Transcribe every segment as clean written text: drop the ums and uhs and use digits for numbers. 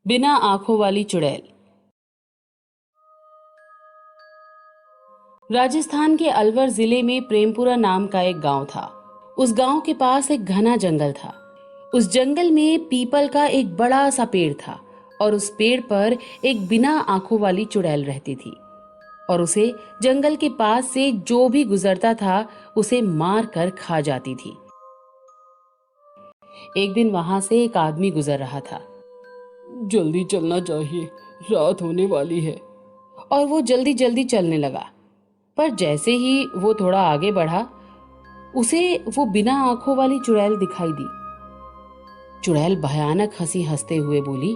बिना आंखों वाली चुड़ैल। राजस्थान के अलवर जिले में प्रेमपुरा नाम का एक गांव था। उस गांव के पास एक घना जंगल था। उस जंगल में पीपल का एक बड़ा सा पेड़ था और उस पेड़ पर एक बिना आंखों वाली चुड़ैल रहती थी और उसे जंगल के पास से जो भी गुजरता था उसे मार कर खा जाती थी। एक दिन वहां से एक आदमी गुजर रहा था। जल्दी चलना चाहिए, रात होने वाली है। और वो जल्दी जल्दी चलने लगा। पर जैसे ही वो थोड़ा आगे बढ़ा उसे वो बिना आंखों वाली चुड़ैल दिखाई दी। चुड़ैल भयानक हंसी हंसते हुए बोली,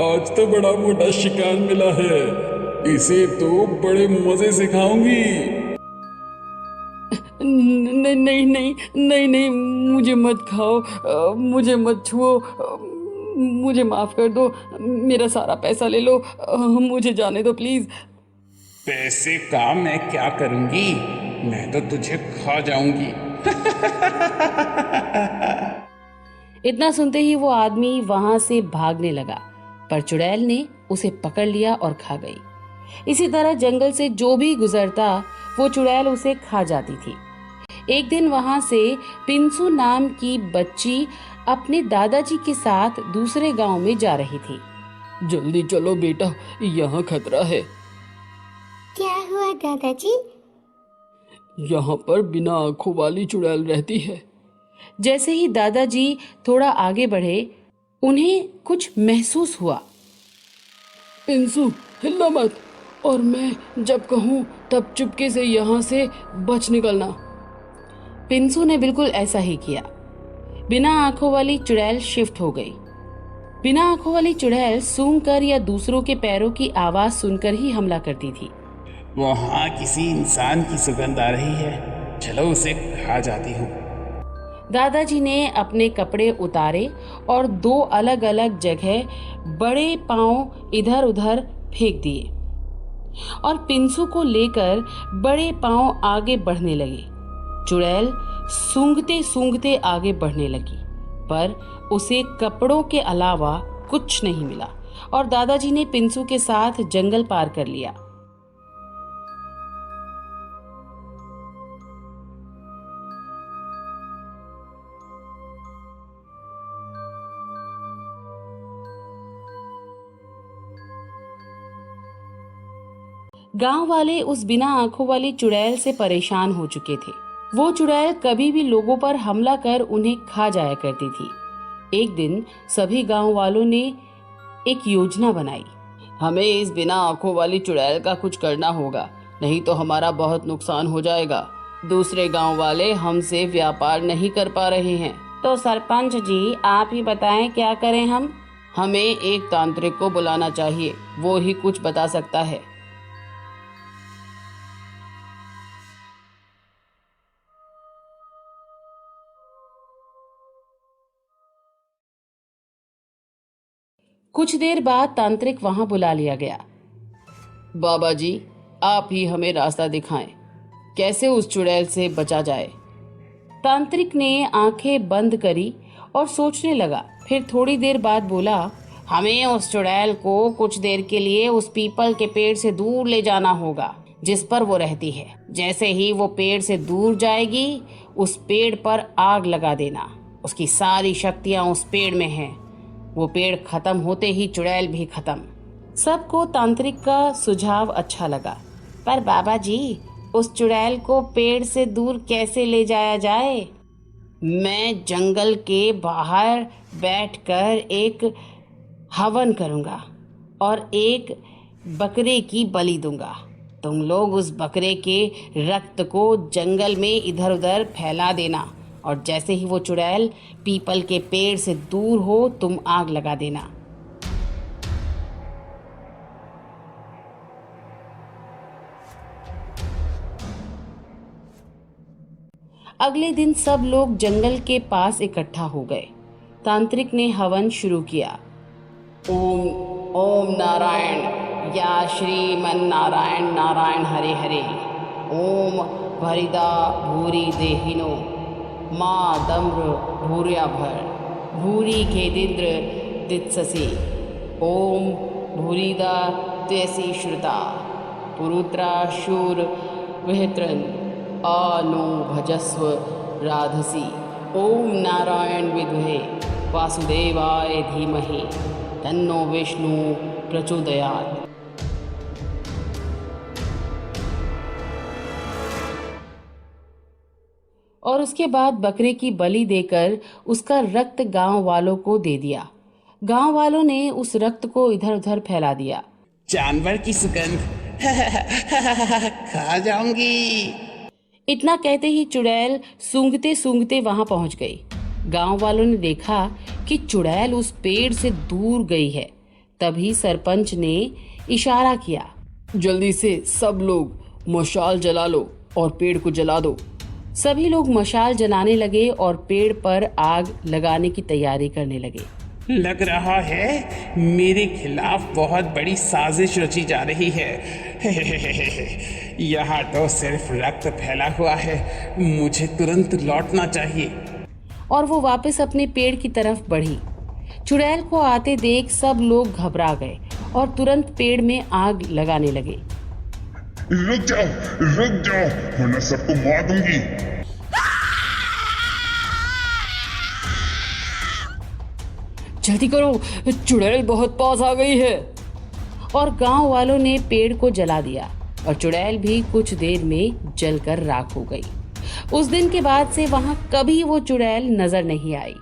आज तो बड़ा मोटा शिकार मिला है, इसे तो बड़े मजे से खाऊंगी। नहीं नहीं नहीं नहीं नहीं, मुझे मत खाओ, मुझे मत छुओ, मुझे माफ कर दो, मेरा सारा पैसा ले लो, मुझे जाने दो प्लीज। पैसे का मैं क्या करूंगी, मैं तो तुझे खा जाऊंगी। इतना सुनते ही वो आदमी वहां से भागने लगा, पर चुड़ैल ने उसे पकड़ लिया और खा गई। इसी तरह जंगल से जो भी गुजरता वो चुड़ैल उसे खा जाती थी। एक दिन वहां से पिंसू नाम की बच्ची अपने दादाजी के साथ दूसरे गांव में जा रही थी। जल्दी चलो बेटा, यहाँ खतरा है। क्या हुआ दादाजी? यहाँ पर बिना आंखों वाली चुड़ैल रहती है। जैसे ही दादाजी थोड़ा आगे बढ़े उन्हें कुछ महसूस हुआ। पिंसू, हिलना मत, और मैं जब कहूँ तब चुपके से यहाँ से बच निकलना। पिंसू ने बिल्कुल ऐसा ही किया। बिना आंखों वाली चुड़ैल शिफ्ट हो गई। बिना आंखों वाली चुड़ैल सूंघकर या दूसरों के पैरों की आवाज सुनकर ही हमला करती थी। वहाँ किसी इंसान की सुगंध आ रही है, चलो उसे खा जाती हूँ। दादाजी ने अपने कपड़े उतारे और दो अलग अलग जगह बड़े पांव इधर उधर फेंक दिए और पिंसू को लेकर बड़े पांव आगे बढ़ने लगे। चुड़ैल सूंघते सूंघते आगे बढ़ने लगी, पर उसे कपड़ों के अलावा कुछ नहीं मिला और दादाजी ने पिंसू के साथ जंगल पार कर लिया। गांव वाले उस बिना आंखों वाली चुड़ैल से परेशान हो चुके थे। वो चुड़ैल कभी भी लोगों पर हमला कर उन्हें खा जाया करती थी। एक दिन सभी गांव वालों ने एक योजना बनाई। हमें इस बिना आंखों वाली चुड़ैल का कुछ करना होगा, नहीं तो हमारा बहुत नुकसान हो जाएगा। दूसरे गांव वाले हमसे व्यापार नहीं कर पा रहे हैं। तो सरपंच जी, आप ही बताएं क्या करें हम? हमें एक तांत्रिक को बुलाना चाहिए, वो ही कुछ बता सकता है। कुछ देर बाद तांत्रिक वहां बुला लिया गया। बाबा जी, आप ही हमें रास्ता दिखाएं, कैसे उस चुड़ैल से बचा जाए। तांत्रिक ने आंखें बंद करी और सोचने लगा। फिर थोड़ी देर बाद बोला, हमें उस चुड़ैल को कुछ देर के लिए उस पीपल के पेड़ से दूर ले जाना होगा जिस पर वो रहती है। जैसे ही वो पेड़ से दूर जाएगी उस पेड़ पर आग लगा देना। उसकी सारी शक्तियां उस पेड़ में हैं। वो पेड़ खत्म होते ही चुड़ैल भी खत्म। सबको तांत्रिक का सुझाव अच्छा लगा। पर बाबा जी, उस चुड़ैल को पेड़ से दूर कैसे ले जाया जाए? मैं जंगल के बाहर बैठकर एक हवन करूंगा और एक बकरे की बलि दूंगा। तुम लोग उस बकरे के रक्त को जंगल में इधर उधर फैला देना और जैसे ही वो चुड़ैल पीपल के पेड़ से दूर हो तुम आग लगा देना। अगले दिन सब लोग जंगल के पास इकट्ठा हो गए। तांत्रिक ने हवन शुरू किया। ओम ओम नारायण या श्रीमन नारायण नारायण हरे हरे। ओम भरिदा भूरी देहिनो। माँ दम्र भूर्याभर भूरी खेदिन्द्र दित्ससि ओम भूरिदा त्वसि श्रुता पुरुत्रा शूर विहत्रन नो भजस्व राधसी ओम नारायण विद्महे वासुदेवाय धीमहि तन्नो विष्णु प्रचोदयात्। और उसके बाद बकरे की बलि देकर उसका रक्त गांव वालों को दे दिया। गांव वालों ने उस रक्त को इधर उधर फैला दिया। जानवर की सुगंध खा जाऊंगी। इतना कहते ही चुड़ैल सूंघते सूंघते वहां पहुंच गई। गांव वालों ने देखा कि चुड़ैल उस पेड़ से दूर गई है। तभी सरपंच ने इशारा किया, जल्दी से सब लोग मशाल जला लो और पेड़ को जला दो। सभी लोग मशाल जलाने लगे और पेड़ पर आग लगाने की तैयारी करने लगे। लग रहा है मेरे खिलाफ बहुत बड़ी साजिश रची जा रही है। यहाँ तो सिर्फ रक्त फैला हुआ है, मुझे तुरंत लौटना चाहिए। और वो वापस अपने पेड़ की तरफ बढ़ी। चुड़ैल को आते देख सब लोग घबरा गए और तुरंत पेड़ में आग लगाने लगे। रुक जाओ वरना सबको मार दूंगी। जल्दी करो, चुड़ैल बहुत पास आ गई है। और गांव वालों ने पेड़ को जला दिया और चुड़ैल भी कुछ देर में जलकर राख हो गई। उस दिन के बाद से वहां कभी वो चुड़ैल नजर नहीं आई।